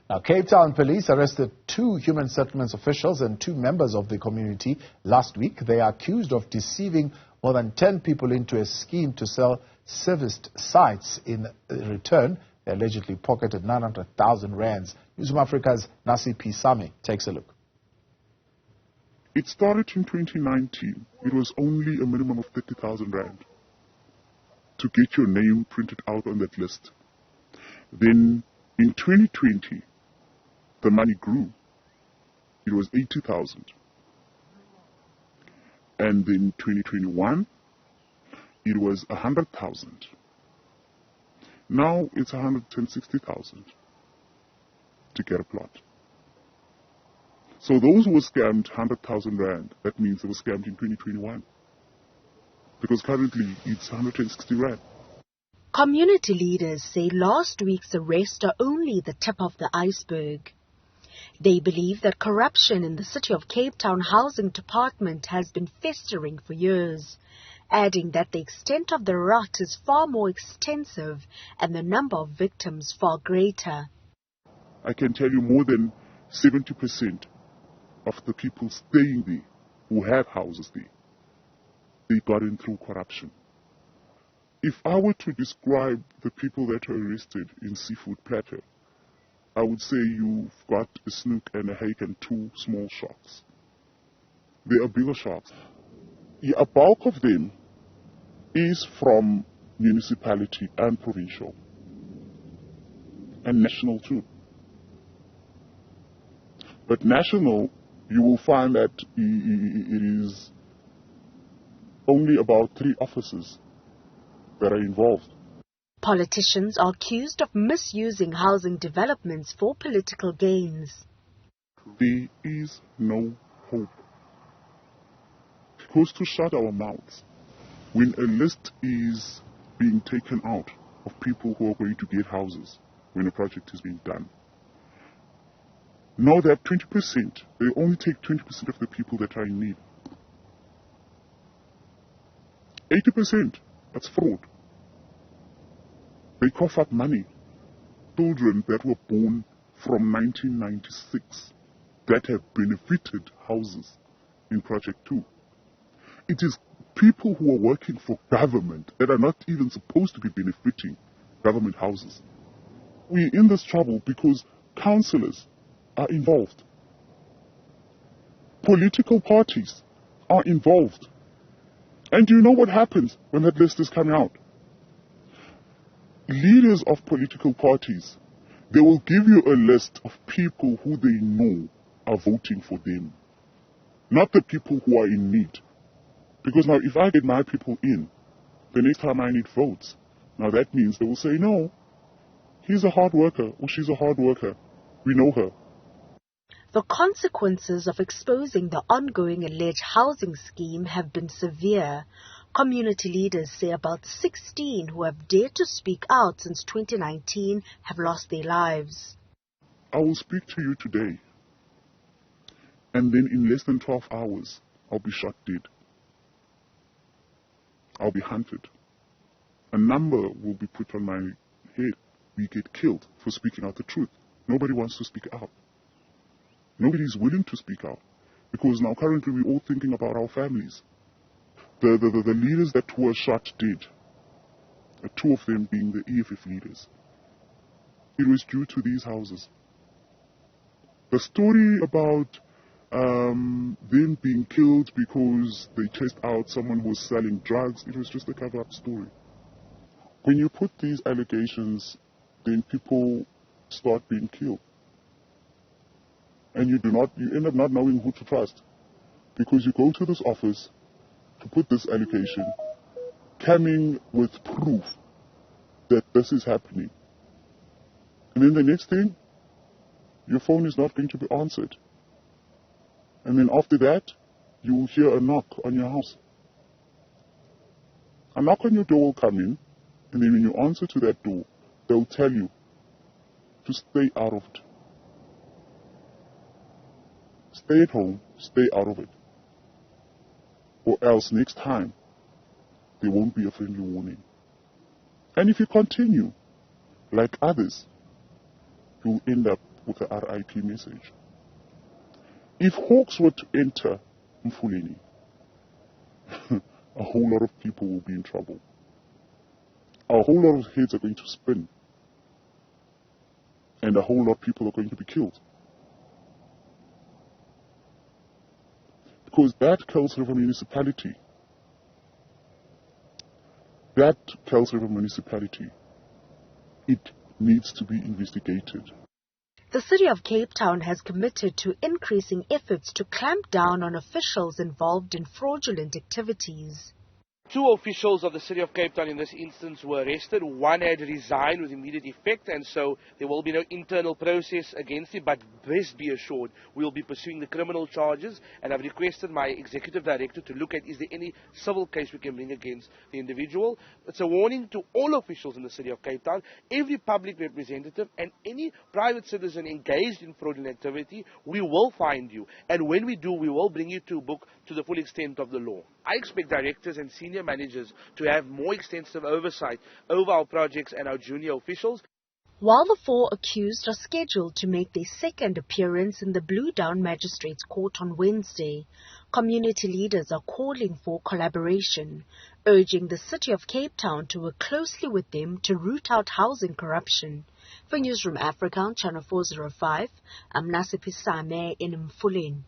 Now, Cape Town police arrested 2 human settlements officials and 2 members of the community last week. They are accused of deceiving more than 10 people into a scheme to sell serviced sites. In return, they allegedly pocketed 900,000 rands. Newzroom Afrika's Nasiphi Same takes a look. It started in 2019. It was only a minimum of 30,000 rand to get your name printed out on that list. Then in 2020, the money grew. It was 80,000. And then 2021, it was 100,000. Now it's 160,000 to get a plot. So those who were scammed 100,000 rand, that means they were scammed in 2021. Because currently it's 160 rand. Community leaders say last week's arrests are only the tip of the iceberg. They believe that corruption in the City of Cape Town Housing Department has been festering for years, adding that the extent of the rot is far more extensive and the number of victims far greater. I can tell you more than 70% of the people staying there who have houses there, they got in through corruption. If I were to describe the people that were arrested in Seafood Platter, I would say you've got a snook and a hake and 2 small sharks. There are bigger sharks. A bulk of them is from municipality and provincial, and national too. But national, you will find that it is only about 3 officers that are involved. Politicians are accused of misusing housing developments for political gains. There is no hope. Because to shut our mouths, when a list is being taken out of people who are going to get houses when a project is being done, know that 20%, they only take 20% of the people that are in need. 80%, that's fraud. They cough up money. Children that were born from 1996 that have benefited houses in Project 2. It is people who are working for government that are not even supposed to be benefiting government houses. We're in this trouble because councillors are involved. Political parties are involved. And do you know what happens when that list is coming out? Leaders of political parties, they will give you a list of people who they know are voting for them, not the people who are in need. Because now if I get my people in, the next time I need votes, now that means they will say, no, he's a hard worker or she's a hard worker. We know her. The consequences of exposing the ongoing alleged housing scheme have been severe. Community leaders say about 16 who have dared to speak out since 2019 have lost their lives. I will speak to you today, and then in less than 12 hours, I'll be shot dead. I'll be hunted. A number will be put on my head. We get killed for speaking out the truth. Nobody wants to speak out. Nobody is willing to speak out, because now currently we're all thinking about our families. The leaders that were shot dead, 2 of them being the EFF leaders, it was due to these houses. The story about them being killed because they chased out someone who was selling drugs, it was just a cover-up story. When you put these allegations, then people start being killed. And you end up not knowing who to trust. Because you go to this office to put this allegation, coming with proof that this is happening. And then the next thing, your phone is not going to be answered. And then after that, you will hear a knock on your house. A knock on your door will come in, and then when you answer to that door, they'll tell you to stay out of it. Stay at home, stay out of it. Or else next time, there won't be a friendly warning. And if you continue, like others, you'll end up with a RIP message. If hawks were to enter Mfuleni, a whole lot of people will be in trouble. A whole lot of heads are going to spin. And a whole lot of people are going to be killed. Because that Kuils River municipality, it needs to be investigated. The City of Cape Town has committed to increasing efforts to clamp down on officials involved in fraudulent activities. 2 officials of the City of Cape Town in this instance were arrested. 1 had resigned with immediate effect, and so there will be no internal process against him, but rest be assured we will be pursuing the criminal charges, and I've requested my executive director to look at is there any civil case we can bring against the individual. It's a warning to all officials in the City of Cape Town, every public representative and any private citizen engaged in fraudulent activity. We will find you, and when we do, we will bring you to book to the full extent of the law. I expect directors and senior managers to have more extensive oversight over our projects and our junior officials. While the 4 accused are scheduled to make their second appearance in the Blue Down Magistrates Court on Wednesday, community leaders are calling for collaboration, urging the City of Cape Town to work closely with them to root out housing corruption. For Newzroom Afrika on Channel 405, I'm Nasiphi Same in Mfuleni.